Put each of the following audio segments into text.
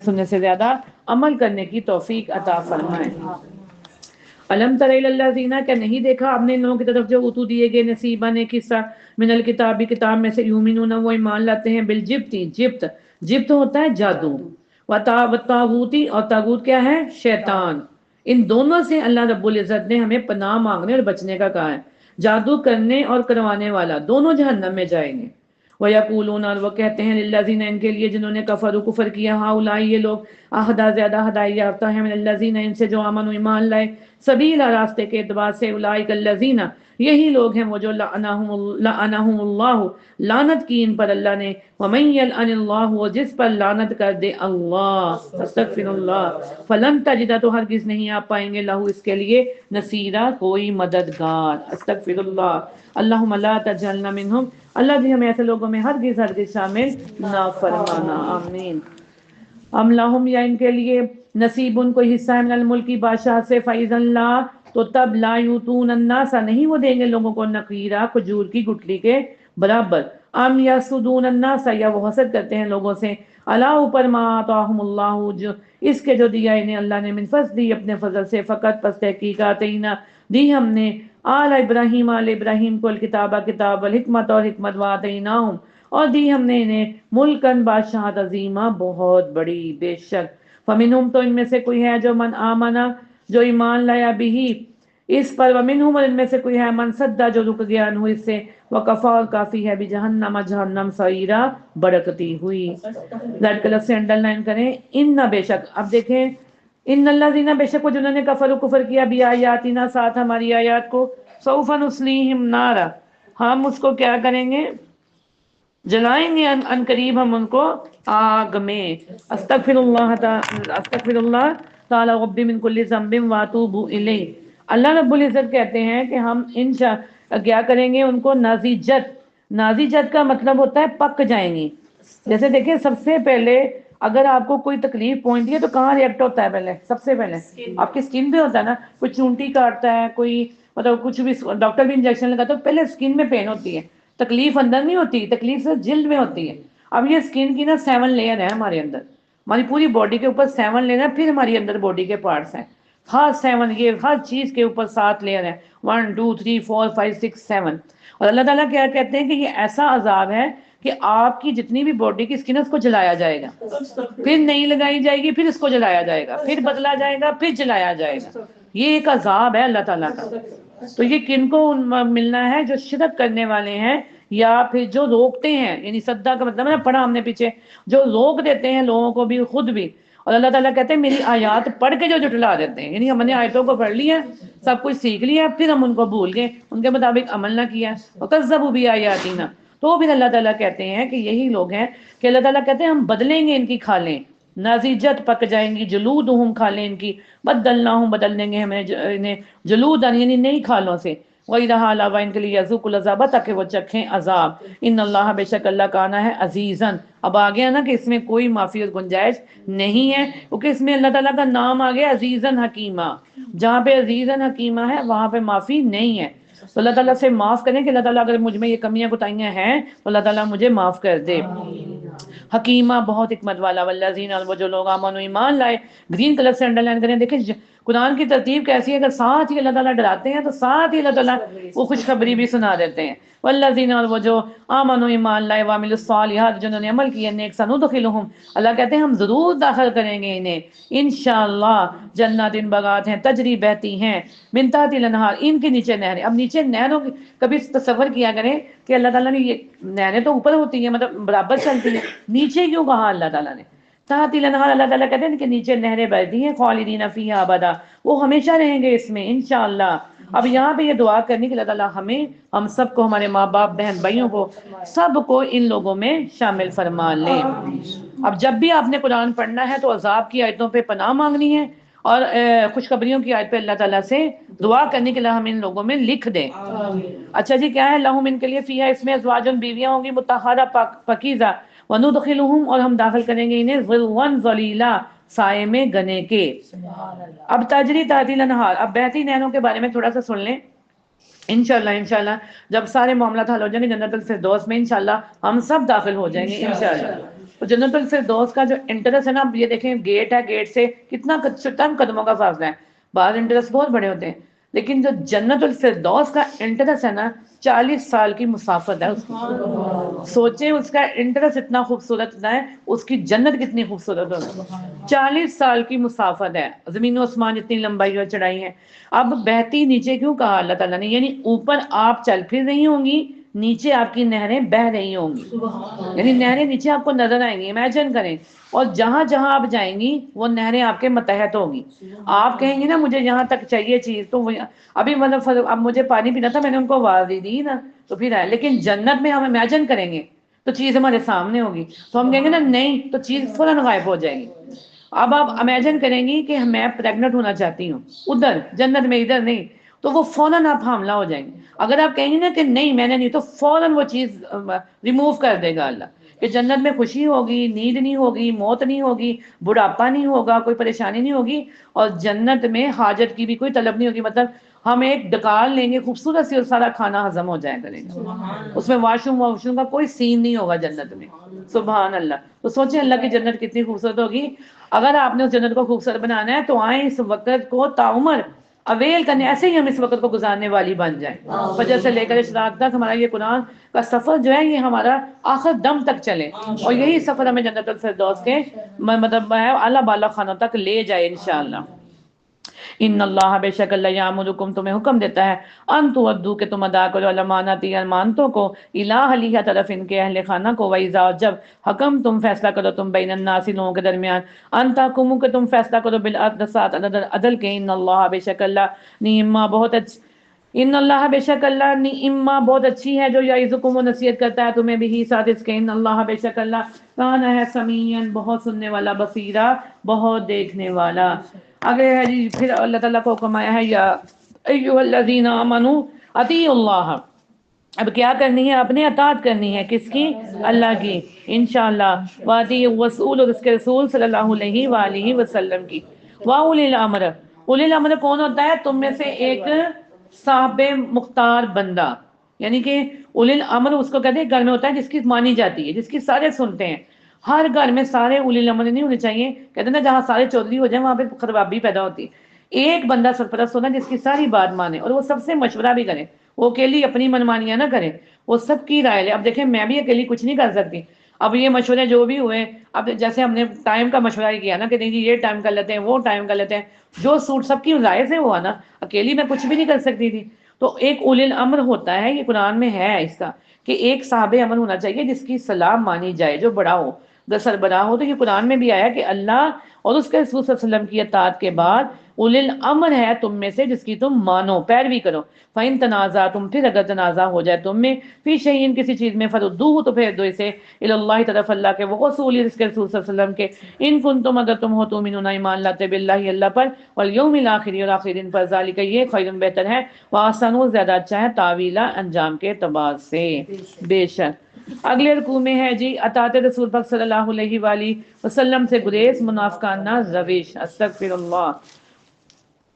سننے سے زیادہ عمل کرنے کی توفیق عطا فرمائے۔ الم تر الی الذین، کیا نہیں دیکھا آپ نے ان لوگوں کی طرف جو اوتو دیے گئے نصیبہ نے حصہ من الکتاب، کتاب میں سے، یؤمنون وہ ایمان لاتے ہیں، بالجبت، جبت، جبت ہوتا ہے جادو، والطاغوتی، اور طاغوت کیا ہے؟ شیطان۔ ان دونوں سے اللہ رب العزت نے ہمیں پناہ مانگنے اور بچنے کا کہا ہے۔ جادو کرنے اور کروانے والا دونوں جہنم میں جائیں گے۔ وَيَقُولُونَ، اور وہ کہتے ہیں، للذین، ان کے لیے جنہوں نے کفر کیا، ہؤلاء، یہ لوگ، اہدیٰ، زیادہ ہدایت یافتہ ہیں، من الذین، ان سے جو آمنوا، ایمان لائے، سبیلا، راستے کے اعتبار سے، اولئک الذین، یہی لوگ ہیں وہ جو لعنہم اللہ، لعنت کی ان پر اللہ نے، ومن یلعن اللہ، وہ جس پر لعنت کر دے اللہ، استغفر اللہ، فلن تجد، تو ہرگز نہیں آپ پائیں گے، لہو، اس کے لیے، نصیرا، کوئی مددگار، استغفر اللہ۔ اللہم لا تجعلنا منہم، اللہ بھی ہمیں ایسے لوگوں میں ہرگز شامل نہ فرمانا، آمین۔ ام لہم، یا ان کے لیے، نصیب، ان کو حصہ ہے، من الملکی، بادشاہ سے، فَإِذًا لَا، تو تب، لا یؤتون الناس، نہیں وہ دیں گے لوگوں کو، نقیرا، کھجور کی گٹلی کے برابر، ام یسدون الناس، یا وہ حسد کرتے ہیں لوگوں سے، الا، اوپر، ما آتاہم اللہ، جو اس کے جو دیا انہیں اللہ نے، من فضلی، اپنے فضل سے، فقط، پس تحقیق، آتینا، دی ہم نے، آل ابراہیم، آل ابراہیم کو، الکتابہ، کتاب، والحکمت، اور حکمت، وآتیناہم، اور دی ہم نے انہیں، ملکن، بادشاہت، عظیمہ، بہت بڑی، بے شک، فمنہم، تو ان میں سے کوئی ہے، جو من آمنا، جو ایمان لایا، بھی، اس پر، ومنہم، اور ان میں سے کوئی ہے، من صدہ، جو رک گیا، انہو، اس سے، وکفا، اور کافی ہے، بجہنم، جہنم، سعیرا، بڑکتی ہوئی۔ ریڈ کلر سے انڈر لائن کریں، ان، بے شک، اب دیکھیں، ان الذین، بے شک وہ جنہوں نے کفر کیا، بھی آیاتنا، ساتھ ہماری آیات کو، سوف نصلیہم نارا، ہم اس کو کیا کریں گے؟ جلائیں گے، ان قریب ہم ان کو آگ میں۔ استغفر اللہ تعالی ربی من کل ذنب واتوب الیہ، اللہ رب العزت کہتے ہیں کہ ہم کیا کریں گے ان کو، نازجت، نازجت کا مطلب ہوتا ہے پک جائیں گی۔ جیسے دیکھیں، سب سے پہلے اگر آپ کو کوئی تکلیف پہنچتی ہے تو کہاں ریئیکٹ ہوتا ہے؟ پہلے، سب سے پہلے آپ کی سکن پہ ہوتا ہے نا، کوئی چونٹی کاٹتا ہے، کوئی مطلب کچھ بھی، ڈاکٹر بھی انجیکشن لگاتا ہے، پہلے سکن میں پین ہوتی ہے، تکلیف اندر نہیں ہوتی، تکلیف سے جلد میں ہوتی ہے۔ اب یہ سکن کی نا 7 لیئر ہے ہمارے اندر، ہماری پوری باڈی کے اوپر 7 لیئر ہے، پھر ہماری اندر باڈی کے پارٹس ہیں، ہر 7، یہ ہر چیز کے اوپر 7 لیئر ہے، 1 2 3 4 5 6 7۔ اور اللہ تعالیٰ کیا کہتے ہیں کہ یہ ایسا عذاب ہے کہ آپ کی جتنی بھی باڈی کی سکن ہے اس کو جلایا جائے گا، پھر نہیں لگائی جائے گی، پھر اس کو جلایا جائے گا، پھر بدلا جائے گا، پھر جلایا جائے گا۔ یہ ایک عذاب ہے اللہ تعالیٰ کا۔ تو یہ کن کو ملنا ہے؟ جو شرک کرنے والے ہیں، یا پھر جو روکتے ہیں، یعنی صدہ کا مطلب ہے نا، پڑھا ہم نے پیچھے، جو روک دیتے ہیں لوگوں کو بھی، خود بھی۔ اور اللہ تعالیٰ کہتے ہیں میری آیات پڑھ کے جو جھٹلا دیتے ہیں، یعنی ہم نے آیتوں کو پڑھ لیا، سب کچھ سیکھ لیا، پھر ہم ان کو بھول گئے، ان کے مطابق عمل نہ کیا، وَكَذَّبُوا بِآيَاتِنَا، تو پھر اللہ تعالیٰ کہتے ہیں کہ یہی لوگ ہیں کہ اللہ تعالیٰ کہتے ہیں ہم بدلیں گے ان کی کھالیں، نازجت، پک جائیں گی، جلودہم، کھالیں ان کی، بدلناہم، بدل دیں گے ہمیں انہیں، جلودن، یعنی نئی کھالوں سے، وَإِذَا عَلَوَا، ان کے لیے، یذوقوا العذاب، تاکہ وہ چکھیں عذاب، ان اللہ، بے شک اللہ کانا ہے، عزیزاً، اب آ گیا نا کہ اس میں کوئی معافی اور گنجائش نہیں ہے، کیونکہ اس میں اللہ تعالیٰ کا نام آ گیا عزیزاً حکیمہ، جہاں پہ عزیزاً حکیمہ ہے وہاں پہ معافی نہیں ہے۔ تو اللہ تعالیٰ سے معاف کریں کہ اللہ تعالیٰ اگر مجھ میں یہ کمیاں کوتاہیاں ہیں تو اللہ تعالیٰ مجھے معاف کر دے۔ حکیمہ، بہت حکمت والا، والذین، وہ جو لوگ آمنوا، ایمان لائے، گرین کلر سے انڈر لائن کریں، دیکھیں قرآن کی ترتیب کیسی ہے، اگر ساتھ ہی اللہ تعالیٰ ڈراتے ہیں تو ساتھ ہی اللہ تعالیٰ وہ خوشخبری بھی سنا دیتے ہیں۔ والذین، اور وہ جو آمنوا، ایمان لائے، وعملوا الصالحات، جنہوں نے عمل کیا نیک، سندخلہم، اللہ کہتے ہیں ہم ضرور داخل کریں گے انہیں، انشاءاللہ، جنات، باغات ہیں، تجری، بہتی ہیں، من تحت الانہار، ان کے نیچے نہریں۔ اب نیچے نہروں کی کبھی تصور کیا کریں کہ اللہ تعالیٰ نے، یہ نہریں تو اوپر ہوتی ہیں، مطلب برابر چلتی ہیں، نیچے کیوں کہا اللہ تعالیٰ نے؟ تحت الانہار، اللہ تعالیٰ کہتے ہیں کہ نیچے نہریں بہتی ہیں، خالدین فیہا ابدا، وہ ہمیشہ رہیں گے اس میں، انشاءاللہ۔ اب یہاں پہ یہ دعا کرنی کہ اللہ تعالیٰ ہمیں، ہم سب کو، ہمارے ماں باپ، بہن بھائیوں کو، سب کو ان لوگوں میں شامل فرما لے۔ اب جب بھی آپ نے قرآن پڑھنا ہے تو عذاب کی آیتوں پہ پناہ مانگنی ہے، اور خوشخبریوں کی آیت پہ اللہ تعالیٰ سے دعا کرنے کے لیے ہم ان لوگوں میں لکھ دیں۔ اچھا جی، کیا ہے؟ لہم، ان کے لیے، فیہا، اس میں، ازواجن، بیویاں ہوں گی، مطہرہ، پاکیزہ، وندخلہم، اور ہم داخل کریں گے انہیں، ظلًا ظلیلا، سائے میں گنے کے۔ اب تجری تحت الانہار، اب بہتی نہروں کے بارے میں تھوڑا سا سن لیں، انشاءاللہ جب سارے معاملات حل ہو جائیں گے جنت الفردوس میں، انشاءاللہ ہم سب داخل ہو جائیں گے انشاءاللہ۔ تو جنت الفردوس کا جو انٹرس ہے نا، اب یہ دیکھیں گیٹ ہے، گیٹ سے کتنا چند قدموں کا فاصلہ ہے، بعض انٹرس بہت بڑے ہوتے ہیں، لیکن جو جنت الفردوس کا انٹرس ہے نا 40 سال کی مسافت ہے اس کی۔ سوچیں اس کا انٹرس اتنا خوبصورت ہے، اس کی جنت کتنی خوبصورت ہوگی۔ 40 سال کی مسافت ہے، زمین و آسمان جتنی لمبائی اور چڑھائی ہے۔ اب بہتی نیچے کیوں کہا اللہ تعالیٰ نے؟ یعنی اوپر آپ چل پھر رہی ہوں گی، نیچے آپ کی نہریں بہ رہی ہوں گی، یعنی نہریں نیچے آپ کو نظر آئیں گی، امیجن کریں، اور جہاں جہاں آپ جائیں گی وہ نہریں آپ کے متحد ہوگی۔ آپ کہیں گی نا مجھے یہاں تک چاہیے چیز، تو ابھی مطلب اب مجھے پانی پینا تھا، میں نے ان کو آواز دی نا تو پھر آئے، لیکن جنت میں ہم امیجن کریں گے تو چیز ہمارے سامنے ہوگی، تو ہم کہیں گے نا نہیں، تو چیز فوراً غائب ہو جائے گی۔ اب آپ امیجن کریں گی کہ میں پریگنٹ ہونا چاہتی ہوں ادھر جنت میں، ادھر نہیں، تو وہ فوراً آپ حاملہ ہو جائیں گے۔ اگر آپ کہیں گے نا کہ نہیں میں نے نہیں، تو فوراً وہ چیز ریموو کر دے گا اللہ، کہ جنت میں خوشی ہوگی، نیند نہیں ہوگی، موت نہیں ہوگی، بڑھاپا نہیں ہوگا، کوئی پریشانی نہیں ہوگی، اور جنت میں حاجت کی بھی کوئی طلب نہیں ہوگی، مطلب ہم ایک ڈکال لیں گے خوبصورت سی اور سارا کھانا ہضم ہو جائے کرے گا، اس میں واش روم کا کوئی سین نہیں ہوگا جنت میں۔ سبحان اللہ۔ تو سوچیں اللہ کی جنت کتنی خوبصورت ہوگی۔ اگر آپ نے اس جنت کو خوبصورت بنانا ہے تو آئیں اس وقت کو تعمر اویل کرنے، ایسے ہی ہم اس وقت کو گزارنے والی بن جائیں، فجر سے لے کر اشراق تک ہمارا یہ قرآن کا سفر جو ہے یہ ہمارا آخر دم تک چلے، اور یہی سفر ہمیں جنت الفردوس کے مطلب اعلیٰ بالا خانوں تک لے جائے انشاءاللہ۔ ان اللہ بے شک اللہ یامرکم تمہیں حکم دیتا ہے ان تؤدوا کہ تم ادا کرو الاماناتی امانتوں کو الی اہلیہا طرف ان کے اہل خانہ کو، وَإِذَا جب حکم تم فیصلہ کرو تم بین الناس لوگوں کے درمیان، ان تحکموا کہ تم فیصلہ کرو بالعدل ساتھ عدل کے، ان اللہ بے شک اللہ نعما بہت ان اللہ بے شک اللہ نعما بہت اچھی ہے جو یعظکم و نصیحت کرتا ہے تمہیں بھی ساتھ اس کے، ان اللہ بے شک اللہ کان ہے سمیعا بہت سننے والا، بصیرا بہت دیکھنے والا۔ آگے ہے جی پھر اللہ تعالیٰ کو حکم آیا ہے یا ایھا الذین آمنوا اطیعوا اللہ، اب کیا کرنی ہے؟ اپنے اطاعت کرنی ہے، کس کی؟ اللہ کی انشاءاللہ، واطیعوا الرسول اور اس کے رسول صلی اللہ علیہ وآلہ وسلم کی، واولی الامر، اولی الامر کون ہوتا ہے؟ تم میں سے ایک صاحب مختار بندہ، یعنی کہ اولی الامر اس کو کہتے ہیں گھر میں ہوتا ہے جس کی مانی جاتی ہے، جس کی سارے سنتے ہیں۔ ہر گھر میں سارے اولی الامر نہیں ہونے چاہیے، کہتے ہیں نا جہاں سارے چودھری ہو جائیں وہاں پہ خرابی پیدا ہوتی ہے۔ ایک بندہ سرپرست ہونا جس کی ساری بات مانے اور وہ سب سے مشورہ بھی کرے، وہ اکیلی اپنی منمانیاں نہ کرے، وہ سب کی رائے لے۔ اب دیکھیں میں بھی اکیلی کچھ نہیں کر سکتی، اب یہ مشورے جو بھی ہوئے، اب جیسے ہم نے ٹائم کا مشورہ ہی کیا نا کہ نہیں جی یہ ٹائم کر لیتے ہیں، وہ ٹائم کر لیتے ہیں، جو سوٹ سب کی رائے سے ہوا نا، اکیلی میں کچھ بھی نہیں کر سکتی تھی۔ تو ایک اولی الامر ہوتا ہے، یہ قرآن میں ہے اس کا کہ ایک صاحب امر ہونا چاہیے جس کی صلاح مانی جائے، جو بڑا ہو، جو سربراہ ہو۔ تو یہ قرآن میں بھی آیا کہ اللہ اور اس کے رسول صلی اللہ علیہ وسلم کی اطاعت کے بعد اولی الامر ہے تم میں سے جس کی تم مانو، پیروی کرو۔ فَإِن تنازعتم پھر اگر تنازع ہو جائے تم میں فی شیء کسی چیز میں، فردوہ تو پھیر دو اسے الی اللہ طرف اللہ کے، وَرَسُولِهِ اس کے رسول صلی اللہ علیہ وسلم کے، ان کنتم اگر تم ہو تؤمنون ایمان لاتے باللہ اللہ پر، والیوم الاخر اور آخری دن پر، ذالک یہ خیر بہتر ہے، وآحسن زیادہ اچھا ہے، تاویلا انجام کے اعتبار سے۔ بے شک اگلے رکوع میں ہے جی اطاعت رسول پاک صلی اللہ علیہ وآلہ وسلم سے گریز، منافقانہ روش۔ استغفر اللہ۔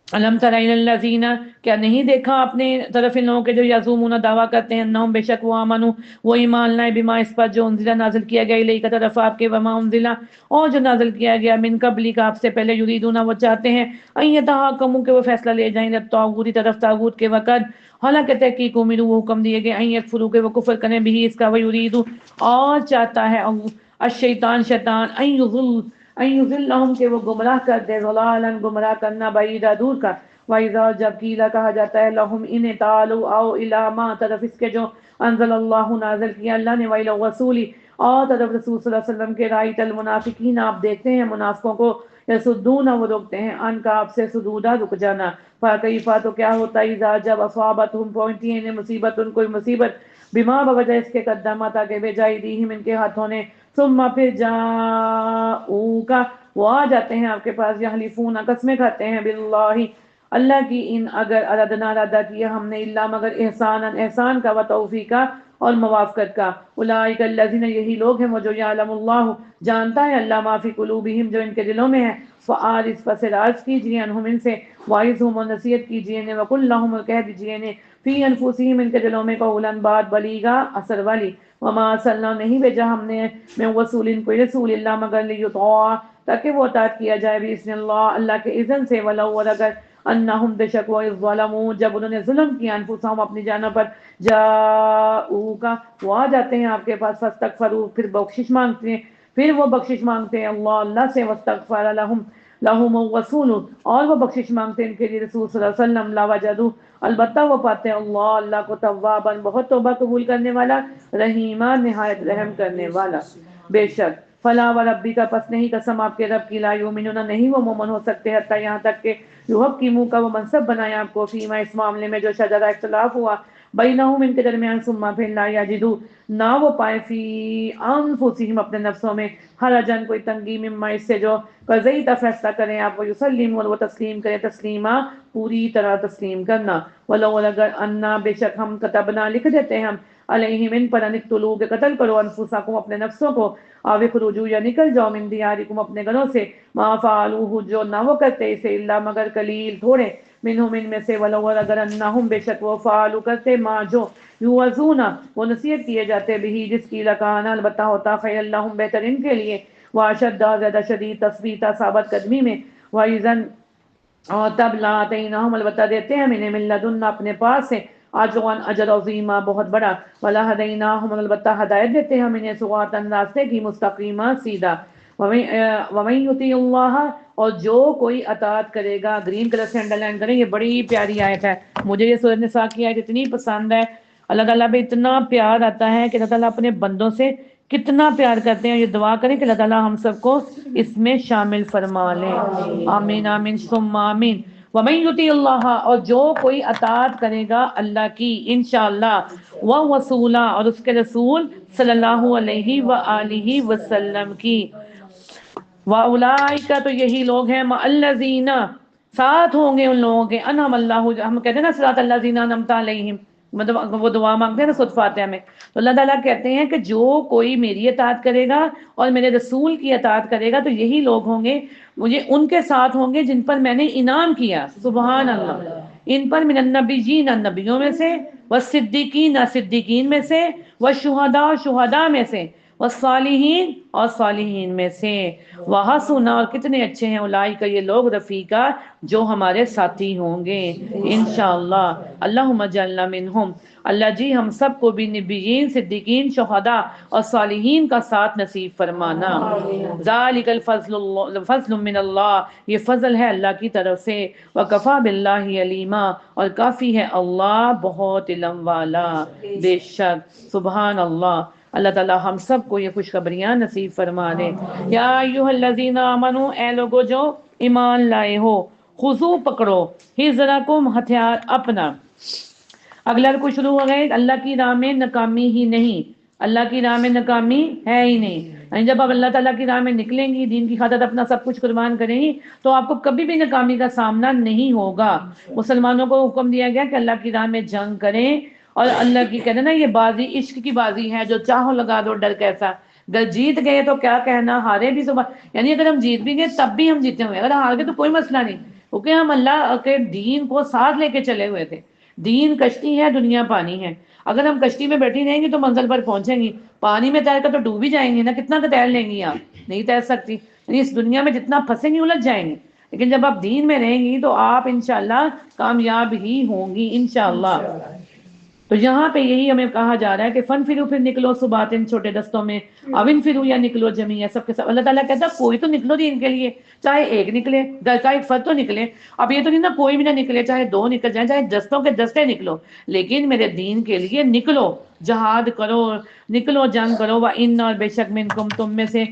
الم تر الی الذین، کیا نہیں دیکھا اپنے طرف ان لوگوں کے جو یزومون دعویٰ کرتے ہیں، انہم بے شک وہ آمنو وہ ایمان لائے، بما اس پر جو انزلہ نازل کیا گیا الیک طرف آپ کے، وما انزلہ اور جو نازل کیا گیا من قبلک آپ سے پہلے، یریدون وہ چاہتے ہیں ان یتحاکموا کہ وہ فیصلہ لے جائیں الطاغوت طرف طاغوت کے، وقت حالانکہ تحقیق امروا وہ حکم دیے گئے ان یکفروا کہ وہ کفر کریں بھی اس کا، ویرید اور چاہتا ہے الشیطان شیطان ان یضلہم کہ وہ گمراہ کر دے، ضلالا گمراہ کرنا، بعیدا دور کا۔ وَإِذَا جب قیلا کہا جاتا ہے لہم انہیں، تعالوا آؤ الی ما طرف اس کے جو انزل اللہ نازل کیا اللہ نے، وإلی الرسول اور طرف رسول صلی اللہ علیہ وسلم کے، رأیت المنافقین آپ دیکھتے ہیں منافقوں کو، یصدون وہ روکتے ہیں، ان کا آپ سے صدودا رک جانا، فکیف تو کیا ہوتا ہے، اذا جب اصابتہم پہنچتی ہے انہیں مصیبت کوئی مصیبت، بما بوجہ اس کے قدمت آگے بھیجا ایدیہم ان کے ہاتھوں نے، ثم پھر جاؤک وہ آ جاتے ہیں آپ کے پاس، یحلفون قسمیں کھاتے ہیں، باللہ اللہ کی، ان اگر اردنا ارادہ کیا ہم نے، اللہ مگر احسان احسان کا، و توفیقہ اور موافقت کا. اولئک الذین یہی لوگ ہیں وہ جو یعلم اللہ جانتا ہے اللہ ما فی قلوبہم جو ان کے دلوں میں ہے. فآرز پس راز کیجیے انہم ان سے وعظہم و نصیحت کیجیے انہیں وقل لہم اور کہہ دیجیے انہیں فی انفسہم ان کے دلوں میں قولا بات بلیغا اثر والی. وما ارسلنا نہیں بھیجا ہم نے من رسول کوئی رسول اللہ مگر لیطاع تاکہ وہ اطاعت کیا جائے باذن اللہ اللہ کے اذن سے. ولو اور اگر انہم بے شک وہ ظلموا جب انہوں نے ظلم کیا انفسہم اپنی جانوں پر جاؤکا وہ آ جاتے ہیں آپ کے پاس فاستغفروا پھر بخشش مانگتے ہیں پھر وہ بخشش مانگتے ہیں اللہ سے واستغفر لہم الرسول اور وہ بخشش مانگتے ہیں ان کے لیے رسول صلی اللہ علیہ وسلم لوجدوا البتہ وہ پاتے ہیں اللہ کو توابا بہت توبہ قبول کرنے والا رحیمہ نہایت رحم کرنے والا. بے شک فلا و ربی کا پس نہیں قسم آپ کے رب کی لا یؤمنون نہیں وہ مومن ہو سکتے حتیٰ یہاں تک کہ یحکموا کا وہ منصب بنایا آپ کو فیما اس معاملے میں جو شجرہ اختلاف ہوا بینہم ان کے درمیان ثم پھر لا یجدوا نہ وہ پائے فی انفسہم اپنے نفسوں میں حرجن کوئی تنگی مما اس سے جو قضیت فیصلہ کریں آپ وہ یسلم اور وہ تسلیم کریں تسلیمہ پوری طرح تسلیم کرنا. ولو اگر انا بے شک ہم کتبنا لکھ دیتے ہیں ہم علیہم ان پر ان اقتلوا کہ قتل کرو انفسکم اپنے نفسوں کو او اخرجوا یا نکل جاؤ من دیارکم اپنے گھروں سے ما فعلوہ جو نہ وہ کرتے اسے الا مگر قلیل تھوڑے منہم ان میں سے. ولو اگر انہم بے شک وہ فعلوا کرتے ما جو یوعظون وہ نصیحت کیے جاتے بھی جس کی لکانا البتہ ہوتا خیر لہم بہتر ان کے لیے واشد زیادہ شدید تثبیتا ثابت قدمی میں وَإِذًا اور تب لا آتیناہم البتہ دیتے ہیں انہیں من لدن اپنے پاس سے اجرا اجر عظیمہ بہت بڑا. ولا ہدیناہم البتہ ہدایت دیتے ہیں ہم انہیں صراطا راستے کی مستقیمہ سیدھا. ومن یطیع اللہ اور جو کوئی اطاعت کرے گا گرین کلر سے انڈر لائن کریں یہ بڑی پیاری آیت ہے مجھے یہ سورۃ النساء کی آیت اتنی پسند ہے. اللہ تعالیٰ پہ اتنا پیار آتا ہے کہ اللہ تعالیٰ اپنے بندوں سے کتنا پیار کرتے ہیں. یہ دعا کریں کہ اللہ تعالیٰ ہم سب کو اس میں شامل فرما لے. آمین آمین ثم آمین. ومن یطیع اللہ اور جو کوئی اطاعت کرے گا اللہ کی انشاءاللہ ورسولہ اور اس کے رسول صلی اللہ علیہ وآلہ وسلم کی. واولئک تو یہی لوگ ہیں مع الذین ساتھ ہوں گے ان لوگوں کے انعم اللہ ہم کہتے ہیں نا صراط الذین انعمت علیہم مطلب وہ دعا مانگتے ہیں نا سورۃ فاتحہ میں تو اللہ تعالیٰ کہتے ہیں کہ جو کوئی میری اطاعت کرے گا اور میرے رسول کی اطاعت کرے گا تو یہی لوگ ہوں گے مجھے ان کے ساتھ ہوں گے جن پر میں نے انعام کیا. سبحان اللہ. ان پر من النبیین نبیوں میں سے والصدیقین صدیقین میں سے والشہداء شہداء میں سے والصالحین اور صالحین میں سے. وحسن اور کتنے اچھے ہیں اولئک یہ لوگ رفیقا جو ہمارے ساتھی ہوں گے انشاءاللہ. اللہم اجعلنا منہم اللہ جی ہم سب کو بھی نبیین صدیقین شہداء اور صالحین کا ساتھ نصیب فرمانا. ذالک فضل من اللہ یہ فضل ہے اللہ کی طرف سے. وکفا باللہ علیما اور کافی ہے اللہ بہت علم والا. بے شک سبحان اللہ. اللہ تعالی ہم سب کو یہ خوشخبریاں نصیب فرما دے. یا ایھا الذین آمنو اے لوگو جو ایمان لائے ہو خذو پکڑو حذرکم ہتھیار اپنا. اگلا رکوع شروع ہو گئے اللہ کی راہ میں ناکامی ہی نہیں اللہ کی راہ میں ناکامی ہے ہی نہیں. یعنی جب آپ اللہ تعالیٰ کی راہ میں نکلیں گی دین کی خاطر اپنا سب کچھ قربان کریں گی تو آپ کو کبھی بھی ناکامی کا سامنا نہیں ہوگا. مسلمانوں کو حکم دیا گیا کہ اللہ کی راہ میں جنگ کریں اور اللہ کی کہتے ہیں نا یہ بازی عشق کی بازی ہے جو چاہو لگا دو ڈر کیسا. اگر جیت گئے تو کیا کہنا ہارے بھی صبح یعنی اگر ہم جیت بھی گئے تب بھی ہم جیتے ہوئے اگر ہار گئے تو کوئی مسئلہ نہیں کیونکہ ہم اللہ کے دین کو ساتھ لے کے چلے ہوئے تھے. دین کشتی ہے دنیا پانی ہے. اگر ہم کشتی میں بیٹھی رہیں گی تو منزل پر پہنچیں گی. پانی میں تیر کر تو ڈوب ہی جائیں گی نا کتنا تیر لیں گی آپ نہیں تیر سکتی. یعنی اس دنیا میں جتنا پھنسیں گی الجھ جائیں گی لیکن جب آپ دین میں رہیں گی تو آپ انشاءاللہ کامیاب ہی ہوں گی انشاءاللہ. تو یہاں پہ یہی ہمیں کہا جا رہا ہے کہ فن فرو پھر نکلو صباتن چھوٹے دستوں میں اون فرو یا نکلو جمیع سب کے ساتھ. اللہ تعالیٰ کہتا ہے کوئی تو نکلو دین کے لیے چاہے ایک نکلے گھر کا ایک فرد تو نکلے. اب یہ تو نہیں نا کوئی بھی نہ نکلے چاہے دو نکل جائیں چاہے دستوں کے دستے نکلو لیکن میرے دین کے لیے نکلو جہاد کرو نکلو جنگ کرو. وان اور بے شک منکم تم میں سے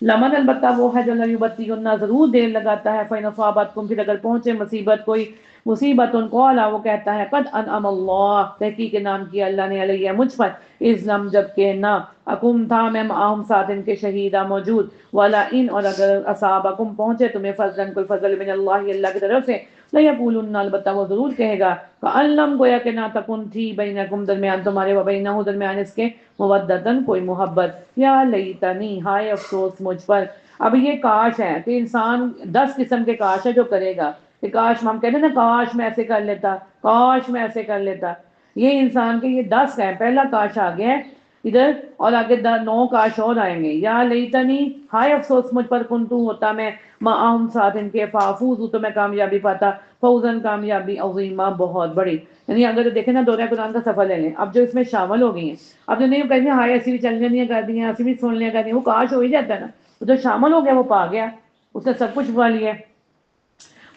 لمن البتہ وہ ہے جو لیبطئن ضرور دیر لگاتا ہے. فإن أصابتکم پھر اگر پہنچے مصیبت کوئی مصیبت ان کو وہ کہتا ہے قد انعم اللہ تحقیق نام کیا اللہ نے علیہ مجھ پر اذ لم جب کہ نہ اکم تھا میں معاہم ساتھ ان کے شہیدہ موجود. ولا ان اور اگر اصابکم پہنچے تمہیں فضلا کوئی فضل من اللہ اللہ کی طرف سے لیقولن البتہ وہ ضرور کہے گا کألم گویا کہ نہ تکن تھی بینکم درمیان تمہارے و بینہ درمیان اس کے مودتن کوئی محبت یا لیتنی ہائے افسوس مجھ پر۔ اب یہ کاش ہے کہ انسان 10 قسم کے کاش ہے جو کرے گا کہ کاش ہم کہتے ہیں نا کاش میں ایسے کر لیتا، کاش میں ایسے کر لیتا، یہ انسان کے یہ 10 ہے، پہلا کاش آ گیا ہے ادھر، اور آگے 9 کاش اور آئیں گے۔ یا لیتنی ہائے افسوس مجھ پر کنتو ہوتا میں معاہم ساتھ ان کے فافوز تو میں کامیابی پاتا، فوزن کامیابی عظیمہ بہت بڑی۔ یعنی اگر دیکھیں نا دورہ قرآن کا سفر لے لیں، اب جو اس میں شامل ہو گئی ہیں، اب جو نہیں کہیں گے ہائے ایسی بھی چل لینی کر دی ہیں، ایسی بھی سن لیا کر دی ہیں، وہ کاش ہو ہی جاتا ہے نا، جو شامل ہو گیا وہ پا گیا، اس نے سب کچھ پا لیا۔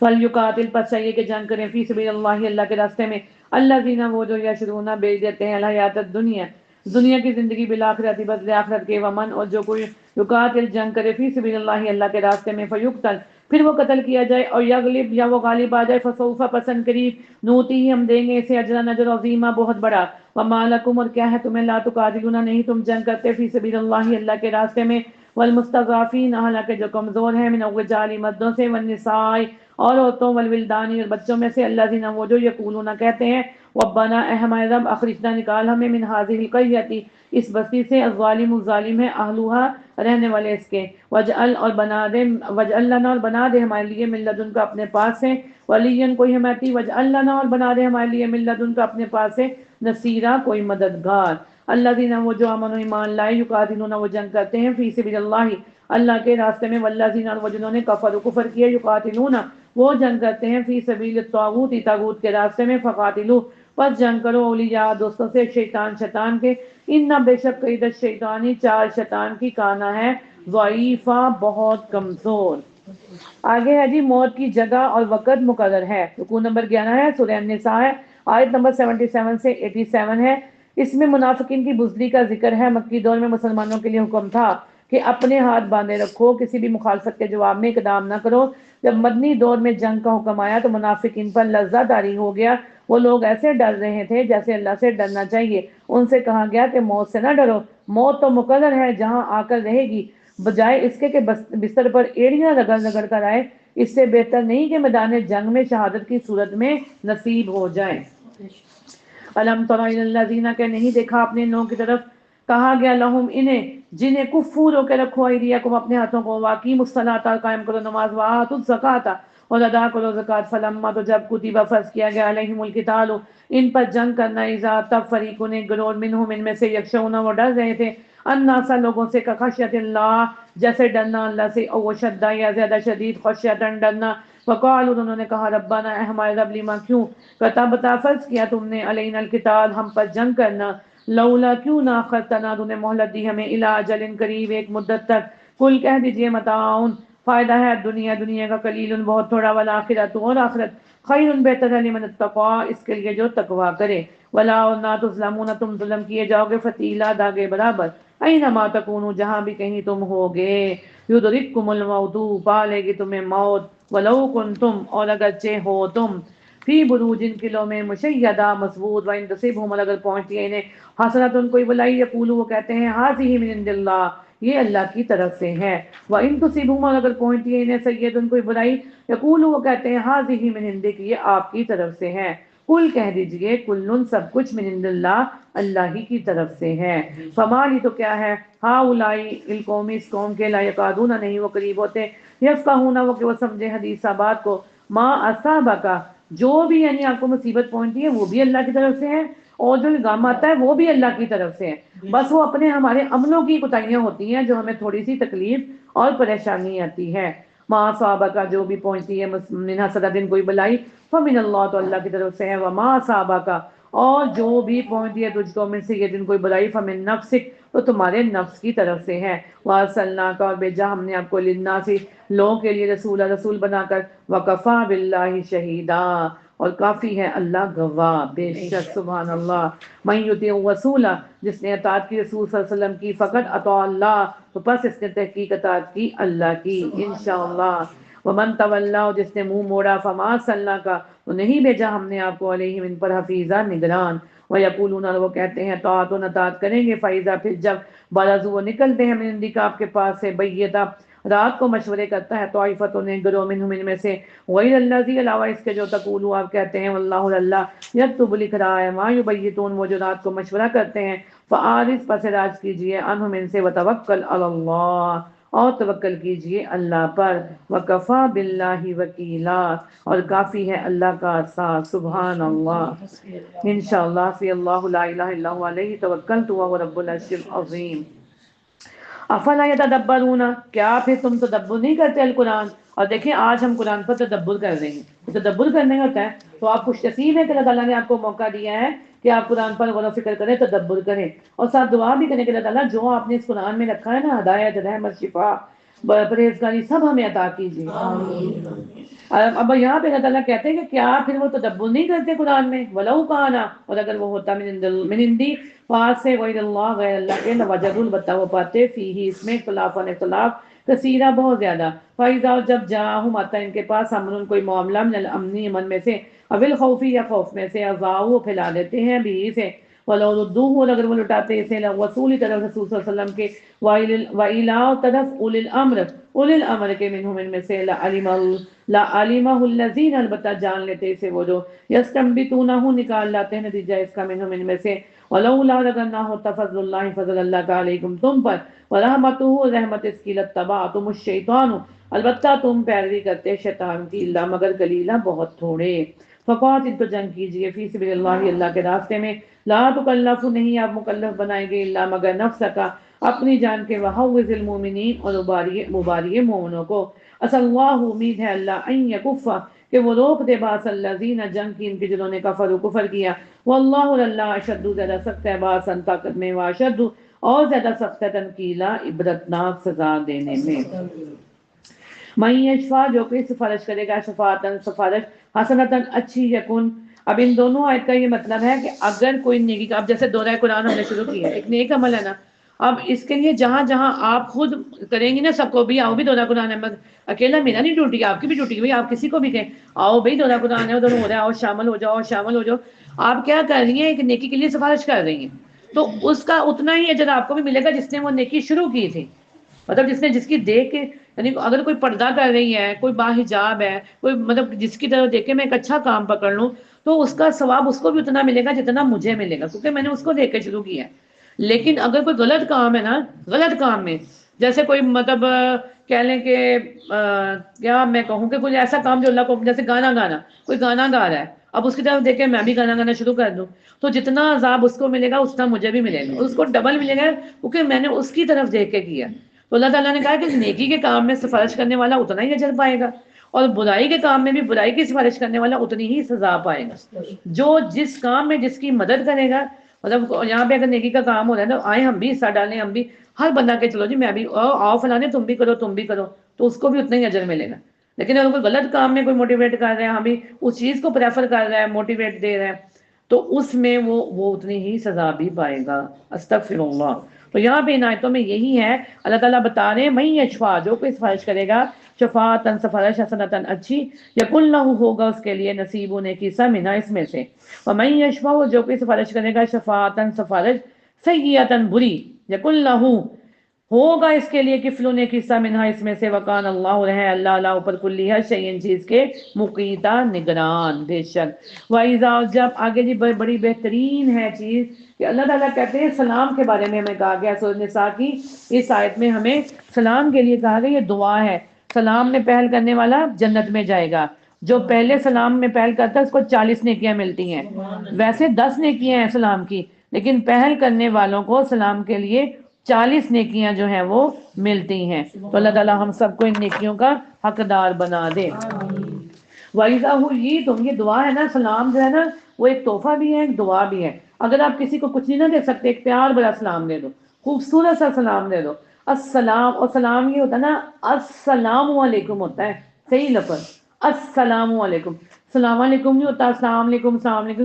فَلْيُقَاتِلْ پس چاہیے کہ جنگ کریں فی سبیل اللہ اللہ کے راستے میں، الذین وہ جو یشرون بیچ دیتے ہیں الحیات الدنیا دنیا کی زندگی بالآخرت بدلے آخرت کے، ومن اور جو کوئی یقاتل جنگ کرے فی سبیل اللہ اللہ کے راستے میں فیقتل پھر وہ قتل کیا جائے اور یغلب یا وہ غالب آ جائے فسوف پسند قریب نوتی ہی ہم دیں گے اسے اجرا اجر عظیمہ بہت بڑا۔ وما لکم اور کیا ہے تمہیں لا تقاتلون نہیں تم جنگ کرتے فی سبیل اللہ اللہ کے راستے میں، والمستضعفین حالانکہ جو کمزور ہیں من الرجال مردوں سے، والنساء اور عورتوں، والولدانی اور بچوں میں سے، الذین وہ جو یقولون کہتے ہیں ربنا اے ہمارے رب اخرجنا نکال ہمیں من هذه القرية اس بستی سے، الظالم الظالم ہے اہلها رہنے والے اس کے، وجعل اور بنا دے وجعل لنا اور بنا دے ہمارے لیے من لدن کا اپنے پاس سے ولین کوئی حمایتی، وجعل لنا اور بنا دے ہمارے لیے من لدن کا اپنے پاس سے نصیرا کوئی مددگار۔ الذین وہ جو امنوا ایمان لائے یقاتلون وہ جنگ کرتے ہیں فی سبیل اللہ اللہ کے راستے میں، والذین اور وہ جنہوں نے کفروا کفر کیا یقاتلون وہ جنگ کرتے ہیں فی سبیل الطاغوت طاغوت کے راستے میں، فقاتلوا پس جنگ کرو اولیاء دوستوں سے شیطان شیطان کے، ان بے شک قیدت شیطانی چال شیطان کی کانا ہے ضعیفہ بہت کمزور۔ آگے ہے جی موت کی جگہ اور وقت مقرر ہے، رکوع نمبر 11 ہے، سورہ النساء ہے، آیت نمبر 77 سے 87 ہے۔ اس میں منافقین کی بزدلی کا ذکر ہے۔ مکی دور میں مسلمانوں کے لیے حکم تھا کہ اپنے ہاتھ باندھے رکھو، کسی بھی مخالفت کے جواب میں اقدام نہ کرو۔ جب مدنی دور میں جنگ کا حکم آیا تو منافقین پر لرزہ طاری ہو گیا، وہ لوگ ایسے ڈر رہے تھے جیسے اللہ سے ڈرنا چاہیے۔ ان سے کہا گیا کہ موت سے نہ ڈرو، موت تو مقرر ہے جہاں آ کر رہے گی، بجائے اس کے کہ بستر پر ایڑیاں رگڑ رگڑ کر آئے، اس سے بہتر نہیں کہ میدان جنگ میں شہادت کی صورت میں نصیب ہو جائے۔ الم تر الی الذین کہ نہیں دیکھا اپنے ان لوگوں کی طرف کہا گیا لہم انہیں جنہیں کفو رو کے رکھو ایدیکم اپنے ہاتھوں کو، واقیموا الصلاۃ قائم کرو نماز، وآتوا الزکوٰۃ اور ادا کرو زکوٰۃ، فلما تو جب کتب فرض کیا گیا علیہم القتال ان پر جنگ کرنا، اذا تب فریقون ایک گروہ منہم ان میں سے، یخشون وہ ڈر رہے تھے، الناس لوگوں سے، کخشیت اللہ جیسے ڈرنا اللہ سے، او شدہ یا زیادہ شدید، خشیتاً ڈرنا، وقالوا انہوں نے کہا ربنا اے ہمارے رب لما کیوں کتبتا فرض کیا تم نے علینا القتال ہم پر جنگ کرنا، لولا کیوں نہ اخرتنا تم نے مہلت دی ہمیں الی اجل قریب ایک مدت تک، کل کہہ دیجئے متاعن فائدہ ہے دنیا دنیا کا، قلیل بہت تھوڑا، والآخرت اور آخرت خیر بہتر ہے لمن اتقی اس کے لیے جو تقوی کرے، ولا اور نہ تظلمون تم ظلم کیے جاؤ گے، فتیلا داغے برابر، اینما تکونوا جہاں بھی کہیں تم ہوگے، یدرککم الموت پا لے گی تمہیں موت، ولو کنتم اور اگرچہ ہو تم فی بروج قلعوں میں مشیدہ مضبوط، وان تصبہم اور اگر پہنچتی ہے انہیں حسنۃ کوئی بلائی، یقولوا وہ کہتے ہیں ہذہ من عند اللہ یہ اللہ کی طرف سے ہے، وان تصبہم اور اگر پہنچتی ہے انہیں سیئۃ کوئی برائی، یقولوا وہ کہتے ہیں ہذہ من عندک یہ آپ کی طرف سے ہے، کل کہہ دیجئے کل سب کچھ من عند اللہ اللہ ہی کی طرف سے ہے، فما لی تو کیا ہے ہاؤلائی القوم اس قوم کے، لا یکادون نہیں وہ قریب ہوتے، یفقہون وہ کہ وہ سمجھے حدیث بات کو، ما اصابکا جو بھی یعنی آپ کو مصیبت پہنچتی ہے وہ بھی اللہ کی طرف سے ہے، اور جو الزام آتا ہے وہ بھی اللہ کی طرف سے ہے، بس وہ اپنے ہمارے عملوں کی کوتاہیاں ہوتی ہیں جو ہمیں تھوڑی سی تکلیف اور پریشانی آتی ہے۔ ما اصابکا جو بھی پہنچتی ہے من حسنۃ کوئی بلائی، فمن اللہ تو اللہ کی طرف سے ہے، وما اصابکا اور جو بھی پہنچتی ہے تجھ کو من سیئۃ کوئی بلائی، فمن نفسک تو تمہارے نفس کی طرف سے ہے، وارسلناک اور بھیجا ہم نے آپ کو للناس لوگوں کے لیے رسول بنا کر، وکفیٰ باللہ شہیدا اور کافی ہے اللہ گواہ، بے شک سبحان اللہ، من یطیع الرسول جس نے اطاعت کی رسول صلی اللہ علیہ وسلم کی، فقط اطاع اللہ تو پس اس نے تحقیق اطاعت کی اللہ کی انشاءاللہ، ومن تولا جس نے منہ موڑا، فما ارسلناک تو نہیں بھیجا ہم نے آپ کو علیہم ان پر حفیظا نگران، ویقولون وہ کہتے ہیں طاعت کریں گے، فإذا پھر جب برزوا وہ نکلتے ہیں من عندک آپ کے پاس سے، بیضا رات کو مشورے کرتا ہے طائفۃ نے گروہ منہم ان میں سے غیر الذی علاوہ اس کے جو تقولوا آپ کہتے ہیں واللہ اللہ یکتب لکھ رہا ہے ما یبیتون وہ جو رات کو مشورہ کرتے ہیں فآرض پس راج کیجئے عنہم ان سے وتوکل علی اللہ اور توکل کیجئے اللہ پر وکفا باللہ وکیلا اور کافی ہے اللہ کا ساتھ سبحان اللہ انشاءاللہ فی اللہ لا الہ الا هو علیہ توکلت وهو رب العرش العظیم افلا یتدبرون کیا پھر تم تدبر نہیں کرتے القرآن اور دیکھیں آج ہم قرآن پر تدبر کر رہے ہیں تدبر کرنے ہوتا ہے تو آپ خوش نصیب ہیں کہ اللہ تعالیٰ نے آپ کو موقع دیا ہے کہ آپ قرآن پر غور و فکر کریں تدبر کریں اور ساتھ دعا بھی کریں کہ اللہ تعالیٰ جو آپ نے اس قرآن میں رکھا ہے نا ہدایت رحمت شفا پرہیزگاری سب ہمیں عطا کیجیے اب یہاں پہ اللہ تعالیٰ کہتے ہیں کہ کیا پھر وہ تدبر نہیں کرتے قرآن میں ولو کانا اور اگر وہ ہوتا من عندی پاس سے غیر اللہ کے وجد البتہ وہ پاتے فی ہی اس میں اختلاف کثیرہ بہت زیادہ فائدہ جب جاہم آتا ان کے پاس امن کوئی معاملہ من الامنی امن میں سے اول خوفی یا خوف میں سے اضاؤ پھیلا دیتے ہیں بھی سے ولو ردوہ اور اگر وہ لٹاتے اسے رسول طرف رسول صلی اللہ علیہ وسلم کے وَإِلَىٰ طرف اولی الامر کے منہم ان میں سے لَعَلِمَهُ الَّذِينَ البتہ جان لیتے اسے وہ جو يَسْتَنبِطُونَهُ نکال لاتے ہیں نتیجہ اس کا منہم ان میں سے وَلَوْلَا اگر نہ ہوتا فضل اللہ فضل اللہ کا علیکم تم پر وَرَحْمَتُهُ رحمت اس کی لَاتَّبَعْتُمُ الشَّيْطَانُ البتہ تم پیروی کرتے شیطان کی اللہ مگر قلیلا بہت تھوڑے فقاتل تو جنگ کیجئے فی سبیل اللہ اللہ کے راستے میں لا تکلف نہیں آپ مکلف بنائیں گے اللہ مگر نفس کا اپنی جان کے وحوز المومنین اور مباری مومنوں کو اصل اللہ امید ہے اللہ ان یکفا کہ وہ روک دے باس الذین جنگ کی ان کے جنہوں نے کفر و کفر کیا واللہ اللہ اشد زیادہ سخت ہے باسن طاقت میں واشد اور زیادہ سخت ہے تنقیلا عبرتناک سزا دینے میں من یشفع جو کوئی سفارش کرے گا شفاعتن سفارش حسنتن اچھی یکن اب ان دونوں آیت کا یہ مطلب ہے کہ اگر کوئی نیکی کا اب جیسے دورہ قرآن ہم نے شروع کیا ہے ایک نیک عمل ہے نا اب اس کے لیے جہاں جہاں آپ خود کریں گی نا سب کو بھی آؤ بھی دورہ قرآن ہے اکیلا میرا نہیں ڈیوٹی آپ کی بھی ڈیوٹی آپ کسی کو بھی کہیں آؤ بھائی دورہ قرآن ہے ادھر ہو رہا ہے آؤ شامل ہو جاؤ شامل ہو جاؤ آپ کیا کر رہی ہیں ایک نیکی کے لیے سفارش کر رہی ہیں تو اس کا اتنا ہی اجر آپ کو بھی ملے گا جس نے وہ نیکی شروع کی تھی مطلب جس کی دیکھ کے یعنی اگر کوئی پردہ کر رہی ہے کوئی باحجاب ہے کوئی مطلب جس کی طرف دیکھ کے میں ایک اچھا کام پکڑ لوں تو اس کا ثواب اس کو بھی اتنا ملے گا جتنا مجھے ملے گا کیونکہ میں نے اس کو دیکھ کے شروع کیا ہے لیکن اگر کوئی غلط کام ہے نا غلط کام میں جیسے کوئی مطلب کہہ لیں کہ کیا میں کہوں کہ کوئی ایسا کام جو اللہ کو جیسے گانا گانا کوئی گانا گا رہا ہے اب اس کی طرف دیکھ کے میں بھی گانا گانا شروع کر دوں تو جتنا عذاب اس کو ملے گا اتنا مجھے بھی ملے گا اس کو ڈبل ملے گا کیونکہ میں نے اس کی طرف دیکھ کے کیا تو اللہ تعالیٰ نے کہا کہ نیکی کے کام میں سفارش کرنے والا اتنا ہی اجر پائے گا اور برائی کے کام میں بھی برائی کی سفارش کرنے والا اتنی ہی سزا پائے گا جو جس کام میں جس کی مدد کرے گا مطلب یہاں پہ اگر نیکی کا کام ہو رہا ہے نا آئے ہم بھی حصہ ڈالیں ہم بھی ہر بندہ کے چلو جی میں بھی آؤ فلانے تم بھی کرو تو اس کو بھی اتنا ہی اجر ملے گا لیکن اگر کوئی غلط کام میں کوئی موٹیویٹ کر رہا ہے ہم بھی اس چیز کو پریفر کر رہا ہے موٹیویٹ دے رہا ہے تو اس میں وہ اتنی ہی سزا بھی پائے گا استغفر اللہ تو یہاں پہ ان آیتوں میں یہی ہے اللہ تعالیٰ بتا رہے ہیں من یشفع جو کوئی سفارش کرے گا شفاعتن سفارش حسنتن اچھی یکن لہ ہوگا اس کے لیے نصیب نیکی سا منہا اس میں سے ومن یشفع جو کوئی سفارش کرے گا شفاعتن سفارش سیئتن بری یکن لہ ہوگا اس کے لیے کفل نیکی سا منہا اس میں سے وکان اللہ رہے اللہ اللہ اوپر کلی ہر شیء چیز کے مقیتا نگران بے شک وَإِذَا جب آگے جی بڑی بہترین ہے چیز کہ اللہ تعالیٰ کہتے ہیں سلام کے بارے میں ہمیں کہا گیا سورۃ النساء کی اس آیت میں ہمیں سلام کے لیے کہا گیا یہ دعا ہے سلام میں پہل کرنے والا جنت میں جائے گا جو پہلے سلام میں پہل کرتا ہے اس کو 40 نیکیاں ملتی ہیں ویسے 10 نیکیاں ہیں سلام کی لیکن پہل کرنے والوں کو سلام کے لیے 40 نیکیاں جو ہیں وہ ملتی ہیں تو اللہ تعالیٰ ہم سب کو ان نیکیوں کا حقدار بنا دے وَإِذَا حُيِّيتُمْ یہ دعا ہے نا سلام جو ہے نا وہ ایک تحفہ بھی ہے ایک دعا بھی ہے اگر آپ کسی کو کچھ نہیں نہ دے سکتے ایک پیار بڑا سلام دے دو خوبصورت سا سلام دے دو السلام اور سلام یہ ہوتا ہے نا السلام علیکم ہوتا ہے صحیح لفظ السلام علیکم السلام علیکم نہیں ہوتا السلام علیکم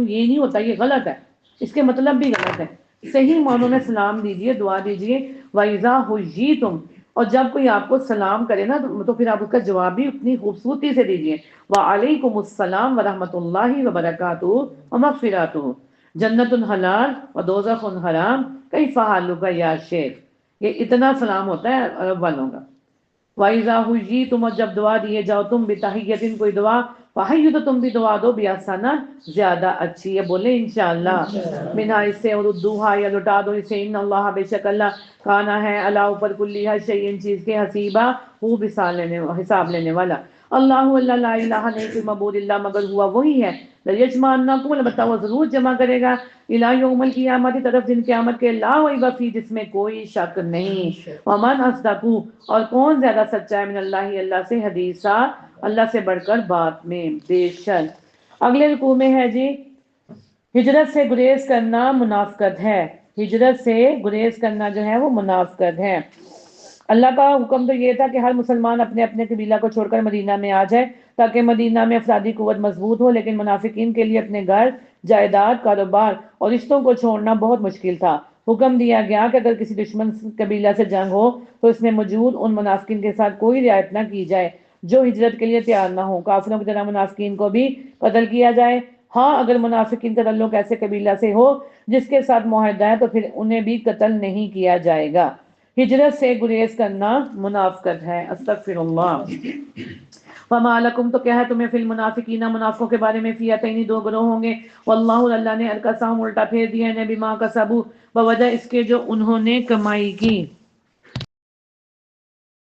یہ نہیں ہوتا یہ غلط ہے اس کے مطلب بھی غلط ہے صحیح معنوں میں سلام دیجئے دعا دیجئے وَإِذَا حُيِّيتُمْ اور جب کوئی آپ کو سلام کرے نا تو پھر آپ اس کا جواب بھی اتنی خوبصورتی سے دیجئے وَعَلَيْكُمُ السَّلَامُ وَرَحْمَةُ اللَّهِ وَبَرَكَاتُهُ وَمَغْفِرَاتُهُ جنت حلال ودوزخ حرام کیف حالک یا شیخ یہ اتنا سلام ہوتا ہے عرب والوں کا وَإِذَا حُيِّيتُمْ، اور جب دعا دیے جاؤ تم بِتَحِيَّةٍ کوئی دعا، فَحَيُّ تو تم بھی دعا دو بِأَحْسَنَ زیادہ اچھی ہے، بولے انشاءاللہ، منہا اس سے، ردوہا یا لٹا دو اسے، ان اللہ بے شک اللہ کانا ہے اللہ اوپر کلی ہر شیء چیز کے حسیبہ، خوب حساب لینے والا۔ اللہ اللہ لا الہ نہیں کوئی معبود اللہ مگر ہوا وہی ہے، لیجمعنکم البتہ وہ ضرور جمع کرے گا، الی یوم القیامت طرف دن قیامت کے، لا ریب فیہ جس میں کوئی شک نہیں، ومن اصدق اور کون زیادہ سچا ہے من اللہ اللہ سے، حدیثا اللہ سے بڑھ کر بات میں، بے شک۔ اگلے رکوع میں ہے جی ہجرت سے گریز کرنا منافقت ہے، ہجرت سے گریز کرنا جو ہے وہ منافقت ہے۔ اللہ کا حکم تو یہ تھا کہ ہر مسلمان اپنے اپنے قبیلہ کو چھوڑ کر مدینہ میں آ جائے تاکہ مدینہ میں افرادی قوت مضبوط ہو، لیکن منافقین کے لیے اپنے گھر، جائیداد، کاروبار اور رشتوں کو چھوڑنا بہت مشکل تھا۔ حکم دیا گیا کہ اگر کسی دشمن قبیلہ سے جنگ ہو تو اس میں موجود ان منافقین کے ساتھ کوئی رعایت نہ کی جائے جو ہجرت کے لیے تیار نہ ہو، کافروں کی طرح منافقین کو بھی قتل کیا جائے۔ ہاں اگر منافقین کا تعلق ایسے قبیلہ سے ہو جس کے ساتھ معاہدہ ہے تو پھر انہیں بھی قتل نہیں کیا جائے گا۔ ہجرت سے گریز کرنا منافقت ہے، استغفر اللہ۔ وما لکم تو کیا ہے تمہیں فی المنافقین منافقوں کے بارے میں، فئتین دو گروہ ہوں گے، واللہ اللہ نے القسم الٹا پھیر دیا ہے بما کسبوا بوجہ اس کے جو انہوں نے کمائی کی۔